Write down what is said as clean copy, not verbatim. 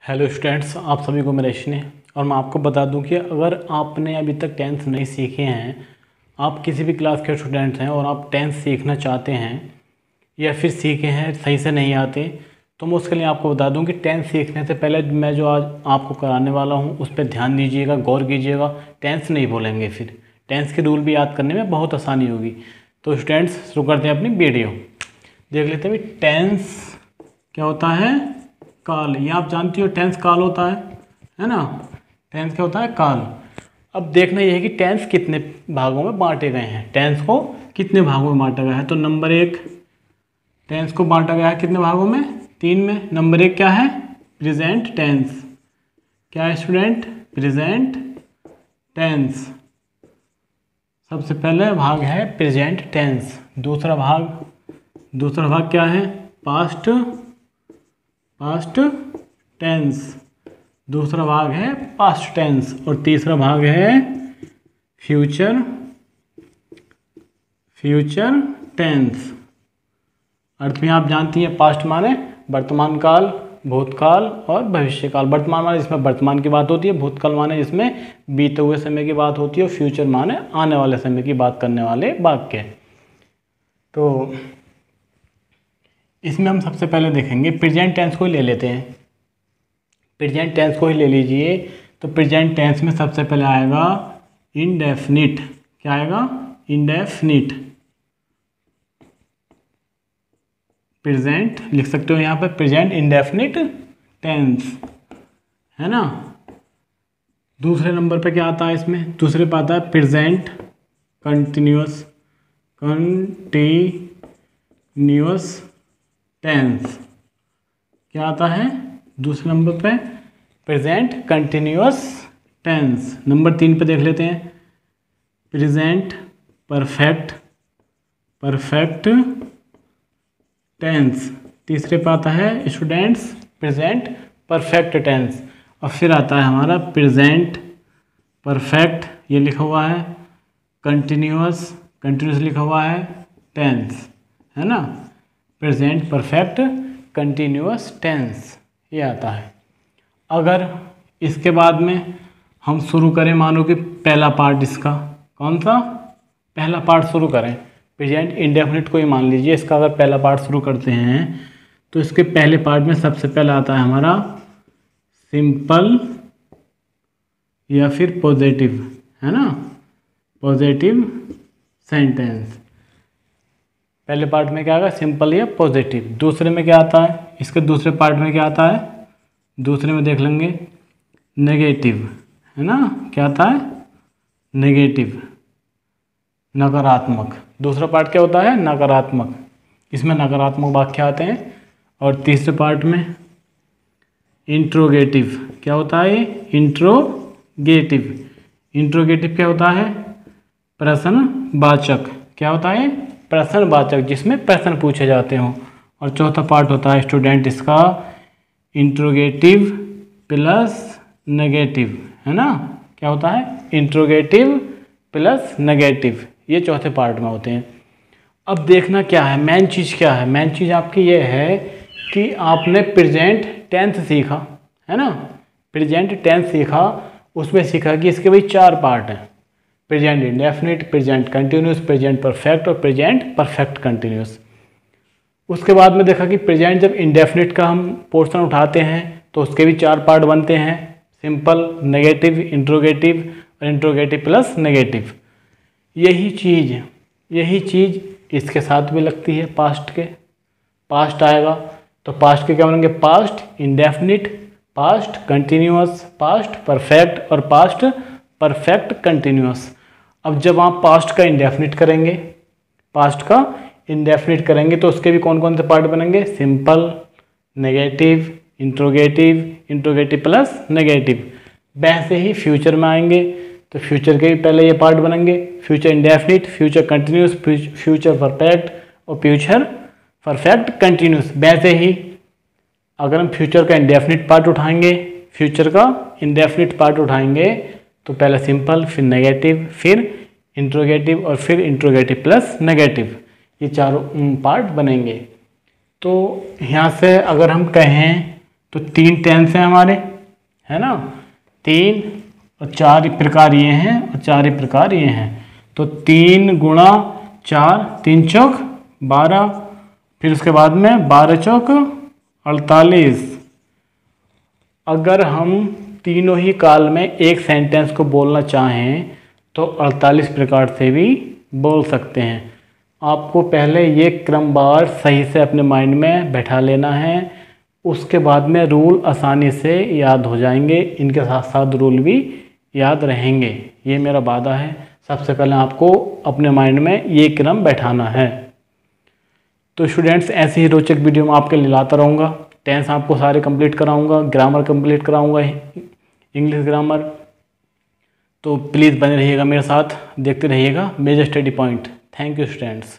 Hello students, आप सभी को मेरा स्नेह। और मैं आपको बता दूं कि अगर आपने अभी तक टेंस नहीं सीखे हैं, आप किसी भी क्लास के स्टूडेंट हैं और आप टेंस सीखना चाहते हैं या फिर सीखे हैं सही से नहीं आते, तो मैं उसके लिए आपको बता दूं कि टेंस सीखने से पहले मैं जो आज आपको कराने वाला हूं उस पर ध्यान दीजिएगा, गौर कीजिएगा। टेंस नहीं भूलेंगे, फिर टेंस के रूल भी याद करने में बहुत आसानी होगी। तो स्टूडेंट्स शुरू करते हैं अपनी वीडियो। देख लेते हैं टेंस क्या होता है। काल, ये आप जानती हो टेंस काल होता है ना। टेंस क्या होता है? काल। अब देखना यह है कि टेंस कितने भागों में बांटे गए हैं, टेंस को कितने भागों में बांटा गया है। तो नंबर 1, टेंस को बांटा गया है कितने भागों में? 3 में। नंबर 1 क्या है? Present tense. क्या है स्टूडेंट? Present tense. सबसे पहले भाग है प्रेजेंट टेंस। दूसरा भाग क्या है? Past tense. दूसरा भाग है पास्ट टेंस। और तीसरा भाग है फ्यूचर टेंस। अर्थ में आप जानती हैं, पास्ट माने वर्तमान काल, भूतकाल और भविष्य काल। वर्तमान माने जिसमें वर्तमान की बात होती है, भूतकाल माने जिसमें बीते हुए समय की बात होती है, और फ्यूचर माने आने वाले समय की बात करने वाले वाक्य। तो इसमें हम सबसे पहले देखेंगे प्रेजेंट टेंस को ही ले लेते हैं। प्रेजेंट टेंस को ही ले लीजिए। तो प्रेजेंट टेंस में सबसे पहले आएगा इंडेफिनिट। क्या आएगा? इंडेफिनिट। प्रेजेंट लिख सकते हो यहाँ पर, प्रेजेंट इंडेफिनिट टेंस, है ना। दूसरे नंबर पे क्या आता है इसमें? दूसरे पे आता है प्रेजेंट कंटिन्यूअस टेंस। क्या आता है दूसरे नंबर पे? Present continuous tense. नंबर 3 पे देख लेते हैं प्रेजेंट परफेक्ट टेंस। तीसरे पे आता है स्टूडेंट्स प्रेजेंट परफेक्ट टेंस। और फिर आता है हमारा प्रेजेंट परफेक्ट, ये लिखा हुआ है, कंटिन्यूअस लिखा हुआ है टेंस, है ना। प्रेजेंट परफेक्ट कंटिन्यूअस टेंस ये आता है। अगर इसके बाद में हम शुरू करें, मानो कि पहला पार्ट इसका, कौन सा पहला पार्ट शुरू करें? प्रेजेंट इंडेफिनिट को ही मान लीजिए। इसका अगर पहला पार्ट शुरू करते हैं तो इसके पहले पार्ट में सबसे पहला आता है हमारा सिंपल या फिर पॉजिटिव, है ना, पॉजिटिव सेंटेंस। पहले पार्ट में क्या आएगा? सिंपल या पॉजिटिव। दूसरे में क्या आता है? इसके दूसरे पार्ट में क्या आता है? दूसरे में देख लेंगे नेगेटिव, है ना। क्या आता है? नेगेटिव, नकारात्मक। दूसरा पार्ट क्या होता है? नकारात्मक। इसमें नकारात्मक वाक्य आते हैं। और तीसरे पार्ट में इंट्रोगेटिव। क्या होता है? इंट्रोगेटिव क्या होता है? प्रश्नवाचक। क्या होता है? प्रश्नवाचक, जिसमें प्रश्न पूछे जाते हों। और चौथा पार्ट होता है स्टूडेंट इसका इंट्रोगेटिव प्लस नेगेटिव, है ना। क्या होता है? इंट्रोगेटिव प्लस नेगेटिव, ये चौथे पार्ट में होते हैं। अब देखना क्या है, मेन चीज़ क्या है? मेन चीज़ आपकी ये है कि आपने प्रेजेंट टेंस सीखा, है ना। प्रेजेंट टेंस सीखा, उसमें सीखा कि इसके भाई 4 पार्ट हैं, present indefinite, present continuous, present perfect और प्रेजेंट परफेक्ट कंटिन्यूस। उसके बाद में देखा कि प्रेजेंट जब इंडेफिनिट का हम पोर्शन उठाते हैं तो उसके भी 4 पार्ट बनते हैं, सिंपल, नेगेटिव, इंट्रोगेटिव और इंट्रोगेटिव प्लस नेगेटिव। यही चीज़ इसके साथ भी लगती है। पास्ट के पास्ट आएगा तो पास्ट के क्या बनेंगे? Past indefinite, past continuous, past perfect और पास्ट परफेक्ट कंटिन्यूअस। अब जब आप पास्ट का इंडेफिनिट करेंगे तो उसके भी कौन कौन से पार्ट बनेंगे? Simple, negative, interrogative plus negative. वैसे ही फ्यूचर में आएंगे तो फ्यूचर के भी पहले ये पार्ट बनेंगे, future indefinite, future continuous, future perfect और फ्यूचर परफेक्ट कंटिन्यूस। वैसे ही अगर हम फ्यूचर का इंडेफिनिट पार्ट उठाएंगे तो पहले सिंपल, फिर नेगेटिव, फिर इंट्रोगेटिव और फिर इंट्रोगेटिव प्लस नेगेटिव, ये 4 पार्ट बनेंगे। तो यहाँ से अगर हम कहें तो 3 टेंस हैं हमारे, है ना। 3 और 4 प्रकार ये हैं और 4 प्रकार ये हैं। तो 3 गुणा 4, 3 चौक 12, फिर उसके बाद में 12 चौक 48। अगर हम तीनों ही काल में एक सेंटेंस को बोलना चाहें तो 48 प्रकार से भी बोल सकते हैं। आपको पहले ये क्रमवार सही से अपने माइंड में बैठा लेना है, उसके बाद में रूल आसानी से याद हो जाएंगे, इनके साथ साथ रूल भी याद रहेंगे। ये मेरा वादा है। सबसे पहले आपको अपने माइंड में ये क्रम बैठाना है। तो स्टूडेंट्स, ऐसी ही रोचक वीडियो मैं आपके लिए लाता रहूँगा। टेंस आपको सारे कंप्लीट कराऊंगा, ग्रामर कंप्लीट कराऊंगा, इंग्लिश ग्रामर। तो प्लीज़ बने रहिएगा मेरे साथ, देखते रहिएगा major study point. Thank you students.